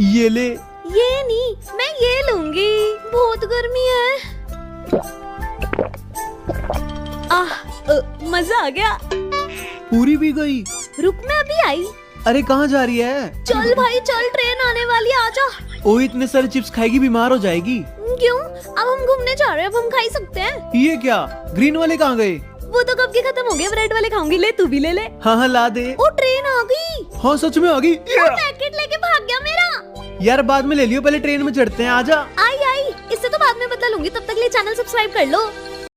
ये ले। ये नहीं, मैं ये लूंगी, बहुत गर्मी है। मजा आ गया। पूरी भी गई। रुक, मैं अभी आई। अरे कहाँ जा रही है? चल भाई चल, ट्रेन आने वाली है, आजा। ओ इतने सारे चिप्स खाएगी, बीमार हो जाएगी। क्यों? अब हम घूमने जा रहे हैं, अब हम खा ही सकते हैं। ये क्या, ग्रीन वाले कहाँ गए? वो तो कब के खत्म हो गए, रेड वाले खाऊंगी। ले तू भी ले ले। हाँ ला दे। ओ ट्रेन आ गई। हाँ सच में आ गई। पैकेट लेके भाग गया मेरा। यार बाद में ले लियो, पहले ट्रेन में चढ़ते हैं, आजा। आई इससे तो बाद में बदला लूंगी, तब तक लिए चैनल सब्सक्राइब कर लो।